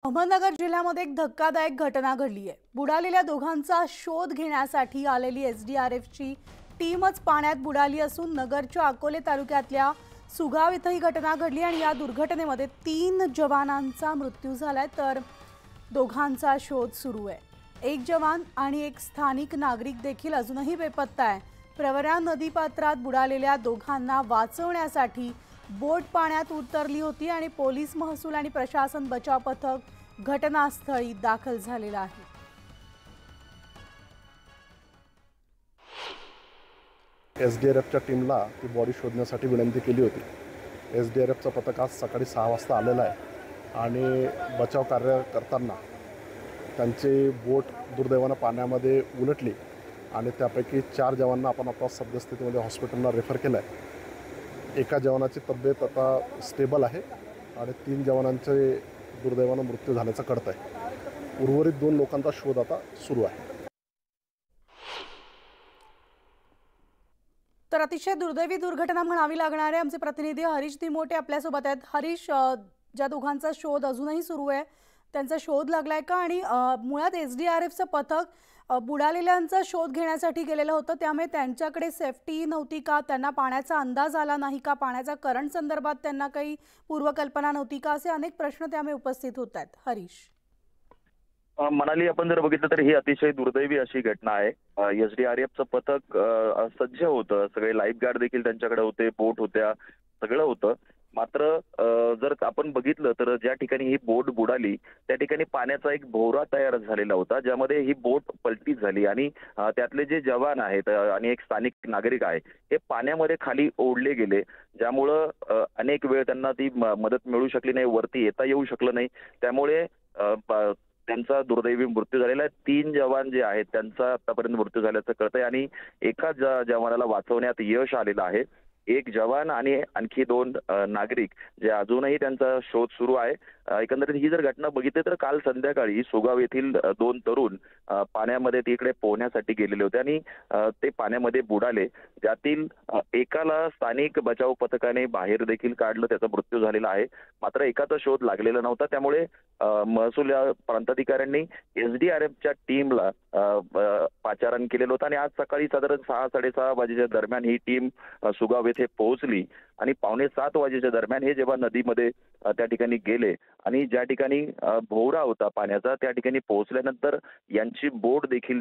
अहमदनगर जिल्ह्यामध्ये एक धक्कादायक घटना घडली आहे। बुडालेल्या दोघांचा शोध घेण्यासाठी आलेली एसडीआरएफची टीमच पाण्यात बुडाली असून नगरच्या अकोले तालुक्यातल्या सुगाव इथं ही घटना घडली आणि या दुर्घटनेमध्ये 3 जवानांचा मृत्यू झालाय तर दोघांचा शोध सुरू आहे। एक जवान आणि एक स्थानिक नागरिक देखील अजूनही बेपत्ता आहे। प्रवरा नदीपात्रात बुडालेल्या दोघांना वाचवण्यासाठी बोट पाण्यात उतरली होती आणि पोलीस, महसूल आणि प्रशासन बचाव पथक घटनास्थळी दाखल झालेला आहे। एसडीआरएफच्या टीमला ती बॉडी शोधण्यासाठी विनंती केली होती। एसडीआरएफचं पथक आज सकाळी 6 वाजता आलेलं आहे आणि बचाव कार्य करताना त्यांची बोट दुर्दैवानं पाण्यामध्ये उलटली आणि त्यापैकी 4 जवानांना आपण आता सद्यस्थितीमध्ये हॉस्पिटलला रेफर केलं आहे। एका जवानाची तब्येत आता स्टेबल आहे आणि 3 जवानांचे दुर्दैवानं मृत्यू झाल्याचं कळतं आहे। उर्वरित 2 लोकांचा शोध आता सुरू आहे। तर अतिशय दुर्दैवी दुर्घटना म्हणावी लागणार आहे। आमचे प्रतिनिधी हरीश दिमोटे आपल्यासोबत आहेत। हरीश, ज्या दोघांचा शोध अजूनही सुरू आहे त्यांचा शोध लागलाय का आणि मुळात एसडीआरएफचं पथक बुडालेल्यांचा शोध घेण्यासाठी गेलेलं होतं, त्यामुळे त्यांच्याकडे सेफ्टी नव्हती का? त्यांना पाण्याचा अंदाज आला नाही का? पाण्याचा करंट संदर्भात त्यांना काही पूर्वकल्पना नव्हती का? असे अनेक प्रश्न त्यामुळे उपस्थित होत आहेत। हरीश, मनाली, आपण जर बघितलं तर ही अतिशय दुर्दैवी अशी घटना आहे। एसडीआरएफचं पथक सज्ज होतं, सगळे लाईफ गार्ड देखील त्यांच्याकडे होते, बोट होत्या, सगळं होतं। मात्र जर आपण बघितलं तर ज्या ठिकाणी ही बोट बुडाली त्या ठिकाणी पाण्याचा एक भोवरा तयार झालेला होता, ज्यामध्ये ही बोट पलटी झाली आणि त्यातले जे जवान आहेत आणि एक स्थानिक नागरिक आहे हे पाण्यामध्ये खाली ओढले गेले, ज्यामुळं अनेक वेळ त्यांना ती मदत मिळू शकली नाही, वरती येता येऊ शकलं नाही। त्यामुळे त्यांचा दुर्दैवी मृत्यू झालेला आहे। 3 जवान जे आहेत त्यांचा आतापर्यंत मृत्यू झाल्याचं कळतंय आणि एका जवानाला वाचवण्यात यश आलेलं आहे। एक जवान आणि आणखी 2 नागरिक जे अजूनही त्यांचा शोध सुरू आहे। एकंदरीत ही जर घटना बघितली तर काल संध्याकाळी सुगाव येथील 2 तरुण पाण्यामध्ये तिकडे पोहण्यासाठी गेलेले होते आणि ते पाण्यामध्ये बुडाले। त्यातील एकाला स्थानिक बचाव पथकाने बाहेर देखील काढलं, त्याचा मृत्यू झालेला आहे। मात्र एकाचा शोध लागलेला नव्हता, त्यामुळे महसूल प्रांताधिकाऱ्यांनी एसडीआरएफच्या टीमला पाचारण केलेलं होतं आणि आज सकाळी साधारण 6-6:30 वाजेच्या दरम्यान ही टीम सुगाव येथे पोहोचली आणि 6:45 वाजेच्या दरम्यान हे जेव्हा नदीमध्ये त्या ठिकाणी गेले आणि ज्या ठिकाणी भोवरा होता पाण्याचा त्या ठिकाणी पोहोचल्यानंतर यांची बोट देखील